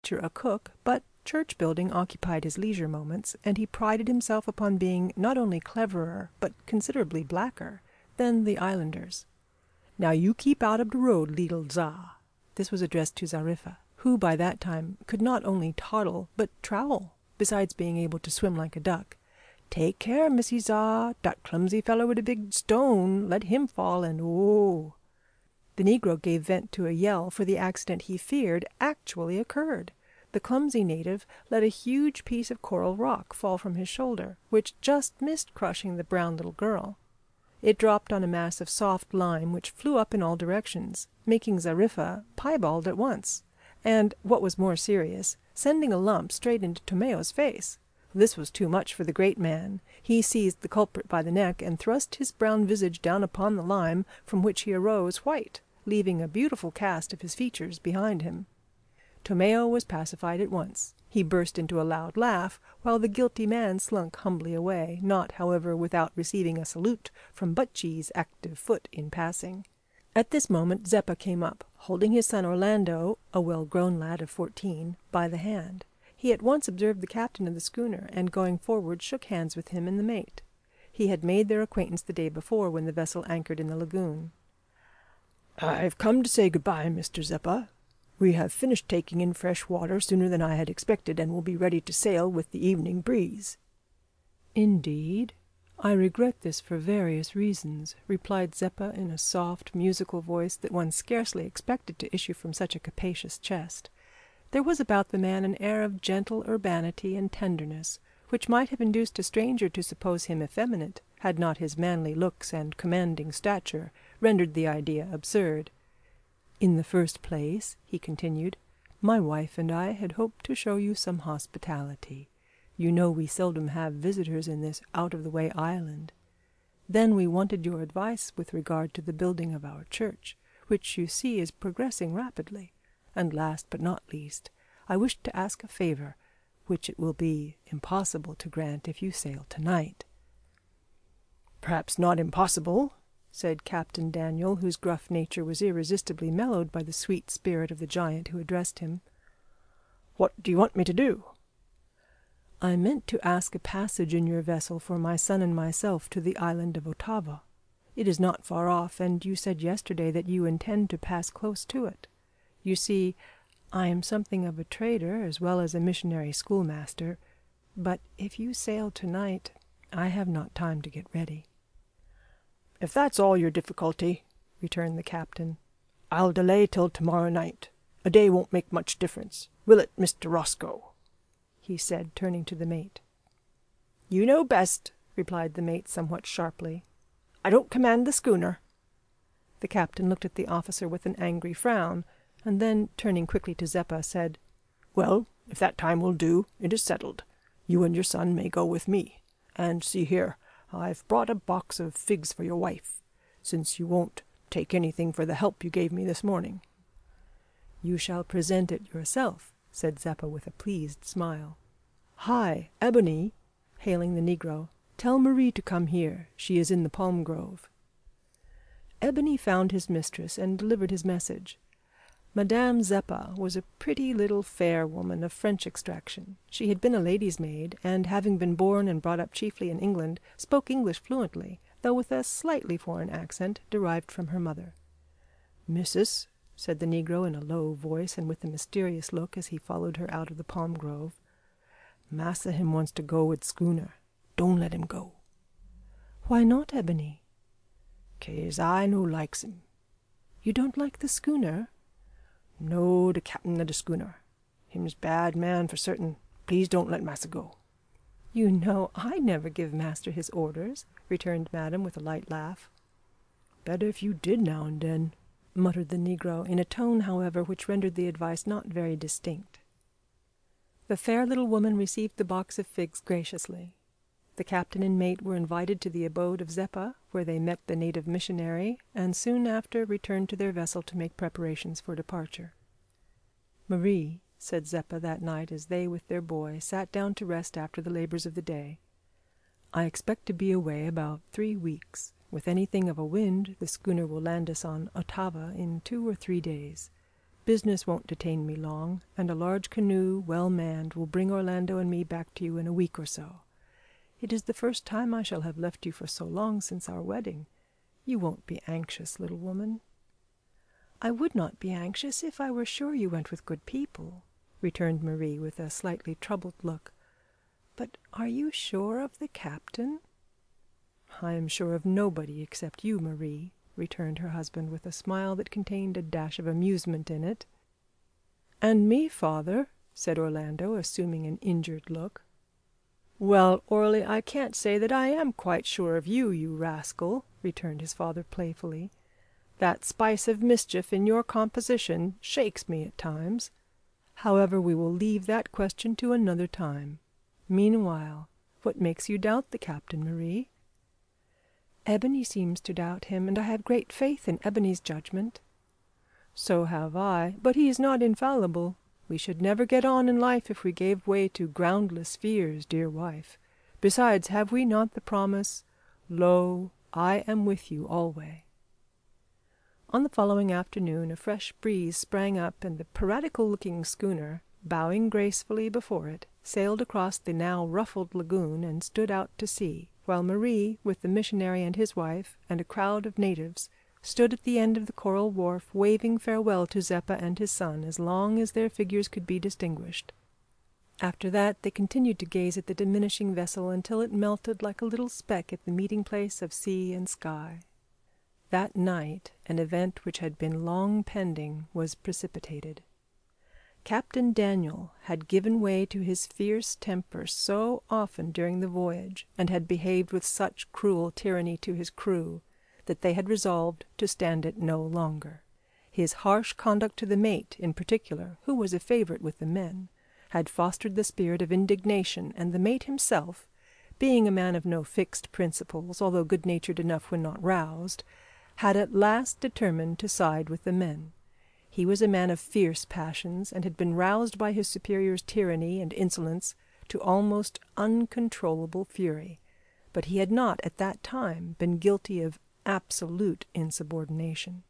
nature a cook, but church-building occupied his leisure moments, and he prided himself upon being not only cleverer, but considerably blacker, than the islanders. "Now you keep out of the road, leetle Za." This was addressed to Zariffa, who by that time could not only toddle, but trowel, besides being able to swim like a duck. "Take care, Missy Za, dat clumsy fellow with a big stone, let him fall and oh." The negro gave vent to a yell, for the accident he feared actually occurred. The clumsy native let a huge piece of coral rock fall from his shoulder, which just missed crushing the brown little girl. It dropped on a mass of soft lime which flew up in all directions, making Zariffa piebald at once, and, what was more serious, sending a lump straight into Tomeo's face. This was too much for the great man. He seized the culprit by the neck and thrust his brown visage down upon the lime, from which he arose white, leaving a beautiful cast of his features behind him. Tomeo was pacified at once. He burst into a loud laugh, while the guilty man slunk humbly away, not, however, without receiving a salute from Buttchee's active foot in passing. At this moment Zeppa came up, holding his son Orlando, a well-grown lad of 14, by the hand. He at once observed the captain of the schooner, and going forward shook hands with him and the mate. He had made their acquaintance the day before when the vessel anchored in the lagoon. "I've come to say good-bye, Mr. Zeppa. We have finished taking in fresh water sooner than I had expected, and will be ready to sail with the evening breeze." "Indeed? I regret this for various reasons," replied Zeppa in a soft, musical voice that one scarcely expected to issue from such a capacious chest. There was about the man an air of gentle urbanity and tenderness, which might have induced a stranger to suppose him effeminate, had not his manly looks and commanding stature rendered the idea absurd. "In the first place," he continued, "my wife and I had hoped to show you some hospitality. You know we seldom have visitors in this out-of-the-way island. Then we wanted your advice with regard to the building of our church, which you see is progressing rapidly. And last but not least, I wished to ask a favor, which it will be impossible to grant if you sail tonight." "Perhaps not impossible," said Captain Daniel, whose gruff nature was irresistibly mellowed by the sweet spirit of the giant who addressed him. "What do you want me to do?" "I meant to ask a passage in your vessel for my son and myself to the island of Otava. It is not far off, and you said yesterday that you intend to pass close to it. You see, I am something of a trader as well as a missionary schoolmaster, but if you sail tonight, I have not time to get ready." "If that's all your difficulty," returned the captain, "I'll delay till tomorrow night. A day won't make much difference, will it, Mr. Roscoe?" he said, turning to the mate. "You know best," replied the mate somewhat sharply. "I don't command the schooner." The captain looked at the officer with an angry frown, and then, turning quickly to Zeppa, said, "Well, if that time will do, it is settled. You and your son may go with me. And see here, I've brought a box of figs for your wife, since you won't take anything for the help you gave me this morning." "You shall present it yourself," said Zeppa with a pleased smile. "Hi, Ebony," hailing the negro, "tell Marie to come here. She is in the palm grove." Ebony found his mistress and delivered his message. Madame Zeppa was a pretty little fair woman of French extraction. She had been a lady's maid, and having been born and brought up chiefly in England, spoke English fluently, though with a slightly foreign accent derived from her mother. "Missus," said the negro in a low voice and with a mysterious look as he followed her out of the palm grove, "Massa him wants to go with schooner. Don't let him go." "Why not, Ebony?" "'Case I no likes him." "You don't like the schooner?" "No, the captain of the schooner. Him's bad man for certain. Please don't let massa go." "You know I never give master his orders," returned Madame with a light laugh. "Better if you did now and then," muttered the negro, in a tone, however, which rendered the advice not very distinct. The fair little woman received the box of figs graciously. The captain and mate were invited to the abode of Zeppa, where they met the native missionary, and soon after returned to their vessel to make preparations for departure. "Marie," said Zeppa that night as they, with their boy, sat down to rest after the labors of the day, "I expect to be away about 3 weeks. With anything of a wind, the schooner will land us on Otava in 2 or 3 days. business won't detain me long, and a large canoe, well manned, will bring Orlando and me back to you in a week or so. It is the first time I shall have left you for so long since our wedding. You won't be anxious, little woman?" "I would not be anxious if I were sure you went with good people," returned Marie with a slightly troubled look. "But are you sure of the captain?" "I am sure of nobody except you, Marie," returned her husband with a smile that contained a dash of amusement in it. "And me, father?" said Orlando, assuming an injured look. "Well, Orley, I can't say that I am quite sure of you, you rascal," returned his father playfully. "That spice of mischief in your composition shakes me at times. However, we will leave that question to another time. Meanwhile, what makes you doubt the captain, Marie?" "Ebony seems to doubt him, and I have great faith in Ebony's judgment." "So have I, but he is not infallible. We should never get on in life if we gave way to groundless fears, dear wife. Besides, have we not the promise, 'Lo, I am with you alway'?" On the following afternoon a fresh breeze sprang up, and the piratical-looking schooner, bowing gracefully before it, sailed across the now ruffled lagoon and stood out to sea, while Marie, with the missionary and his wife, and a crowd of natives, stood at the end of the coral wharf, waving farewell to Zeppa and his son as long as their figures could be distinguished. After that they continued to gaze at the diminishing vessel until it melted like a little speck at the meeting place of sea and sky. That night an event which had been long pending was precipitated. Captain Daniel had given way to his fierce temper so often during the voyage, and had behaved with such cruel tyranny to his crew, that they had resolved to stand it no longer. His harsh conduct to the mate, in particular, who was a favorite with the men, had fostered the spirit of indignation, and the mate himself, being a man of no fixed principles, although good-natured enough when not roused, had at last determined to side with the men. He was a man of fierce passions, and had been roused by his superior's tyranny and insolence to almost uncontrollable fury, but he had not at that time been guilty of absolute insubordination.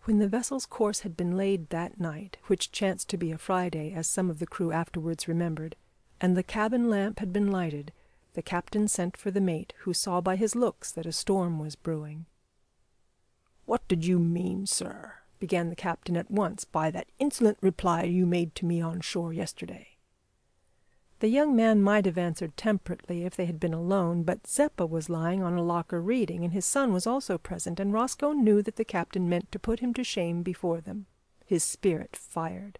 When the vessel's course had been laid that night, which chanced to be a Friday, as some of the crew afterwards remembered, and the cabin lamp had been lighted, the captain sent for the mate, who saw by his looks that a storm was brewing. "What did you mean, sir," began the captain at once, "by that insolent reply you made to me on shore yesterday?" The young man might have answered temperately if they had been alone, but Zeppa was lying on a locker reading, and his son was also present, and Roscoe knew that the captain meant to put him to shame before them. His spirit fired.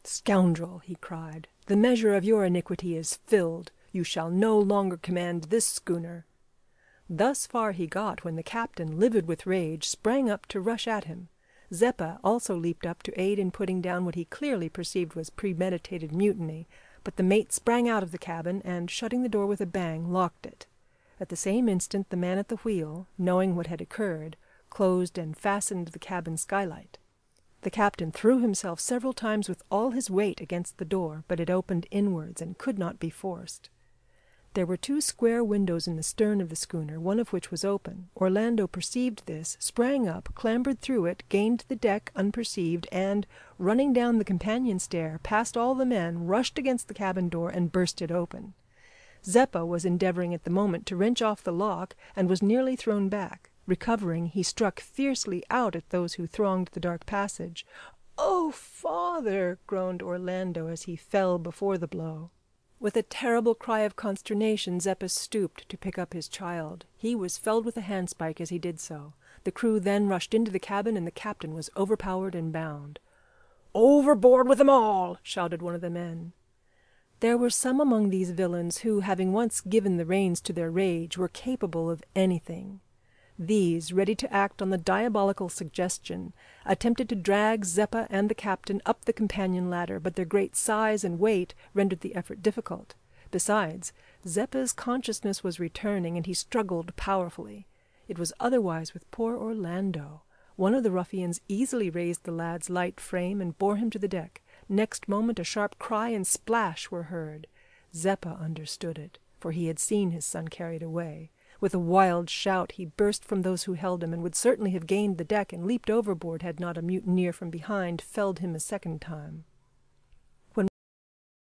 "Scoundrel!" he cried, "the measure of your iniquity is filled. You shall no longer command this schooner." Thus far he got when the captain, livid with rage, sprang up to rush at him. Zeppa also leaped up to aid in putting down what he clearly perceived was premeditated mutiny, but the mate sprang out of the cabin, and, shutting the door with a bang, locked it. At the same instant the man at the wheel, knowing what had occurred, closed and fastened the cabin skylight. The captain threw himself several times with all his weight against the door, but it opened inwards and could not be forced. There were two square windows in the stern of the schooner, one of which was open. Orlando perceived this, sprang up, clambered through it, gained the deck unperceived, and, running down the companion stair, past all the men, rushed against the cabin door and burst it open. Zeppa was endeavoring at the moment to wrench off the lock, and was nearly thrown back. Recovering, he struck fiercely out at those who thronged the dark passage. "Oh, father!" groaned Orlando as he fell before the blow. With a terrible cry of consternation, Zeppa stooped to pick up his child. He was felled with a handspike as he did so. The crew then rushed into the cabin, and the captain was overpowered and bound. "Overboard with them all!" shouted one of the men. There were some among these villains who, having once given the reins to their rage, were capable of anything. These, ready to act on the diabolical suggestion, attempted to drag Zeppa and the captain up the companion ladder, but their great size and weight rendered the effort difficult. Besides, Zeppa's consciousness was returning, and he struggled powerfully. It was otherwise with poor Orlando. One of the ruffians easily raised the lad's light frame and bore him to the deck. Next moment a sharp cry and splash were heard. Zeppa understood it, for he had seen his son carried away. With a wild shout he burst from those who held him, and would certainly have gained the deck and leaped overboard had not a mutineer from behind felled him a second time.